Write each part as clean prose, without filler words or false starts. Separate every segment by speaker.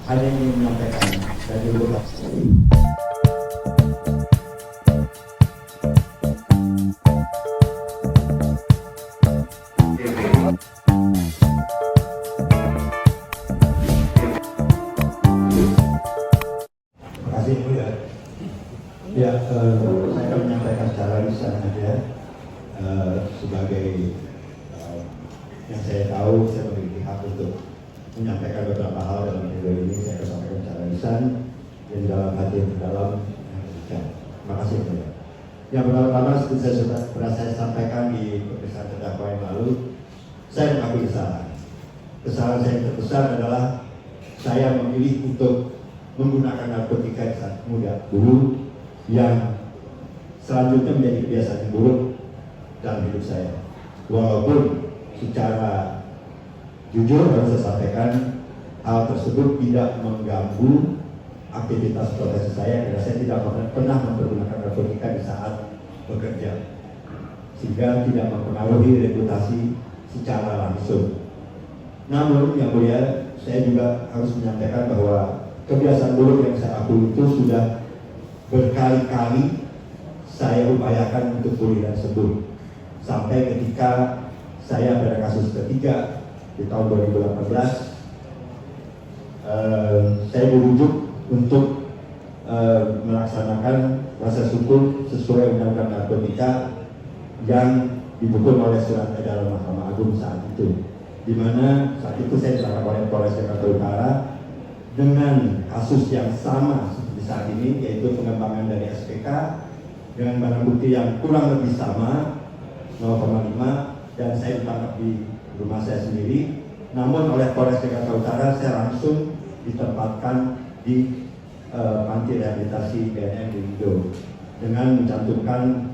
Speaker 1: hanya ingin menyampaikan dari beberapa. Terima kasih Bu ya. Ya, saya akan menyampaikan secara lisan saja sebagai yang saya tahu saya memiliki hak untuk menyampaikan beberapa hal dalam video ini. Saya akan sampaikan secara lisan dan dalam hati yang terdalam. Terima kasih Bu. Yang pertama seperti saya sudah pernah saya sampaikan di pemeriksaan terdakwa yang lalu, saya mengakui kesalahan. Kesalahan saya yang terbesar adalah saya memilih untuk menggunakan narkotika di saat muda dulu, yang selanjutnya menjadi kebiasaan yang buruk dalam hidup saya. Walaupun secara jujur harus saya sampaikan, hal tersebut tidak mengganggu aktivitas profesi saya karena saya tidak pernah mempergunakan narkotika di saat bekerja, sehingga tidak mempengaruhi reputasi secara langsung. Namun yang mulia, saya juga harus menyampaikan bahwa kebiasaan buruk yang saya akui itu sudah berkali-kali saya upayakan untuk pulih dan sembuh, sampai ketika saya pada kasus ketiga di tahun 2018 saya dirujuk untuk melaksanakan proses hukum sesuai undang-undang narkotika yang didukung oleh surat edaran Mahkamah Agung saat itu, di mana saat itu saya ditangkap oleh Polres Jakarta Utara dengan kasus yang sama seperti saat ini, yaitu pengembangan dari SPK dengan barang bukti yang kurang lebih sama 0,5, dan saya ditangkap di rumah saya sendiri. Namun oleh Polres Jakarta Utara saya langsung ditempatkan di panti rehabilitasi BNN di Indo dengan mencantumkan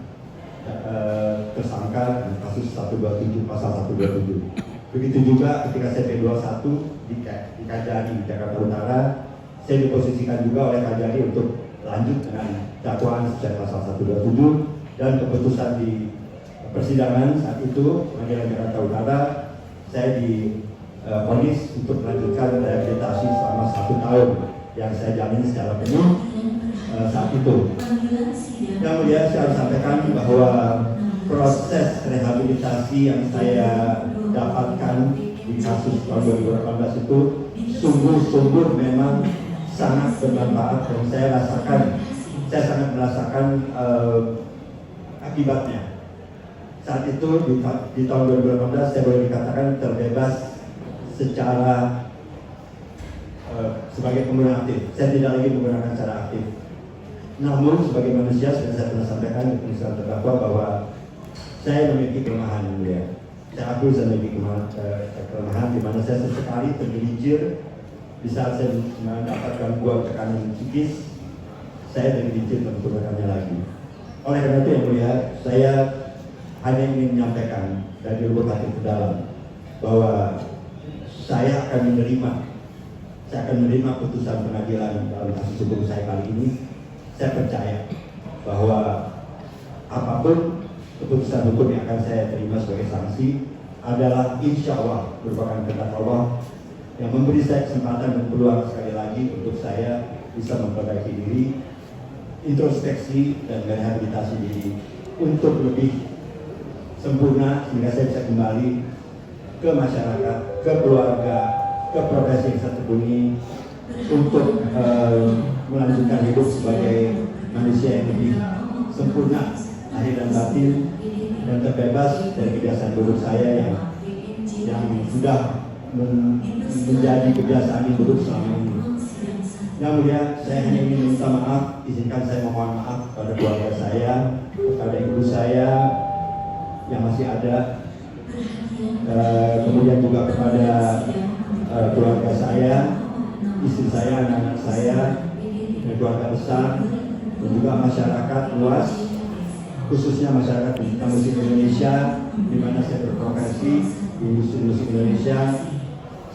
Speaker 1: tersangka di kasus 127 pasal 127. Begitu juga ketika saya P21 di Kajari Jakarta Utara, saya diposisikan juga oleh Kajari untuk lanjut dengan dakwaan sesuai pasal 127, dan keputusan di persidangan saat itu Pengadilan Jakarta Utara, saya divonis untuk melanjutkan rehabilitasi selama 1 tahun yang saya jamin secara penuh saat itu. Yang mulia, saya harus sampaikan bahwa proses rehabilitasi yang saya dapatkan di kasus tahun 2018 itu sungguh-sungguh memang sangat bermanfaat, dan saya sangat merasakan akibatnya. Saat itu di tahun 2018 saya boleh dikatakan terbebas secara sebagai pengguna aktif. Saya tidak lagi menggunakan cara aktif. Namun sebagai manusia, sudah saya pernah sampaikan di pemeriksaan terdakwa bahwa saya memiliki kelemahan yang mulia. Saya akui saya memiliki kelemahan di mana saya sesekali tergelincir di saat saya mendapat gangguan tekanan psikis, saya tergelincir menggunakannya lagi. Oleh karena itu yang mulia, saya hanya ingin menyampaikan dari lubuk hati ke dalam bahwa saya akan menerima putusan pengadilan dalam kasus hukum saya kali ini. Saya percaya bahwa apapun keputusan hukum yang akan saya terima sebagai sanksi adalah insya Allah merupakan kehendak Allah yang memberi saya kesempatan dan peluang sekali lagi untuk saya bisa memperbaiki diri, introspeksi dan rehabilitasi diri untuk lebih sempurna, sehingga saya bisa kembali ke masyarakat, ke keluarga, ke profesi yang saya tekuni, untuk melanjutkan hidup sebagai manusia yang lebih sempurna lahir dan batin, dan terbebas dari kebiasaan buruk saya yang sudah menjadi kebiasaan yang buruk selama ini. Yang mulia, saya hanya ingin minta maaf, izinkan saya mohon maaf kepada keluarga saya, kepada ibu saya yang masih ada, kemudian juga kepada keluarga saya, istri saya, anak-anak saya, dan keluarga besar, dan juga masyarakat luas, khususnya masyarakat pecinta musik Indonesia, di mana saya berprofesi di industri musik Indonesia.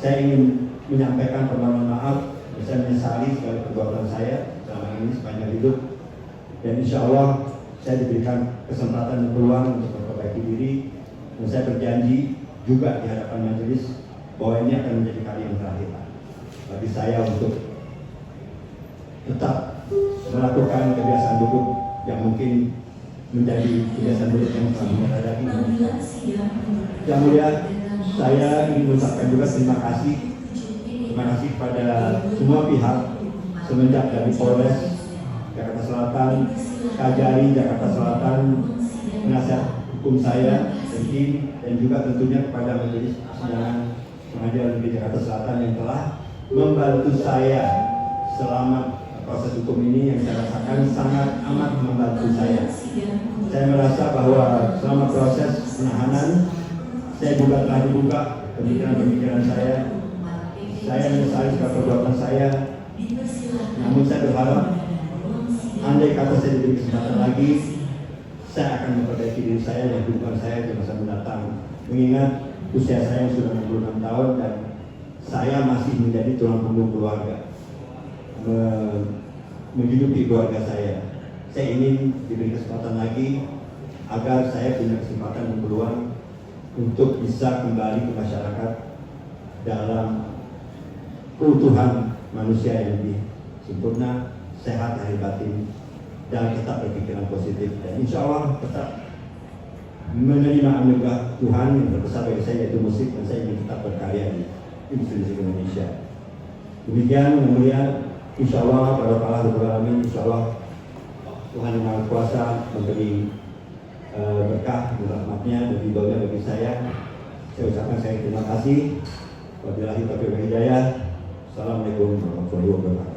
Speaker 1: Saya ingin menyampaikan permohonan maaf, dan saya menyesali segala perbuatan saya selama ini sepanjang hidup, dan insya Allah saya diberikan kesempatan dan peluang untuk memperbaiki diri, dan saya berjanji juga di hadapan majelis bahwa ini akan menjadi kali yang terakhir. bagi saya untuk tetap melakukan kebiasaan buruk yang mungkin menjadi kebiasaan buruk yang telah menyadari. Yang mulia, saya ingin mengucapkan juga terima kasih kepada semua pihak semenjak dari Polres Jakarta Selatan, Kajari Jakarta Selatan, penasihat hukum saya, dan juga tentunya kepada Majelis Persidangan Pengadilan Negeri Jakarta Selatan yang telah membantu saya selama proses hukum ini, yang saya rasakan sangat amat membantu saya. Saya merasa bahwa selama proses penahanan saya juga telah dibuka pemikiran-pemikiran saya. Saya menyesali segala perbuatan saya. Namun saya berharap, andai kata saya diberi kesempatan lagi, saya akan memperbaiki diri saya dan kehidupan saya di masa mendatang. Mengingat usia saya yang sudah 66 tahun dan saya masih menjadi tulang punggung keluarga, menghidupi keluarga saya. Saya ingin diberi kesempatan lagi agar saya punya kesempatan dan peluang untuk bisa kembali ke masyarakat dalam keutuhan manusia yang lebih sempurna, sehat lahir batin, dan tetap berpikiran positif. Dan insya Allah tetap menerima anugerah Tuhan yang terbesar bagi saya, yaitu musik, dan saya ingin tetap berkarya di industri musik Indonesia. Demikian, yang mulia, insya Allah pada Alamin, insya Allah Tuhan yang Maha Kuasa memberi berkah dan rahmatnya dan ridhonya bagi saya. Saya ucapkan saya terima kasih. Wabillahi taufiq wal hidayah. Assalamualaikum warahmatullahi wabarakatuh.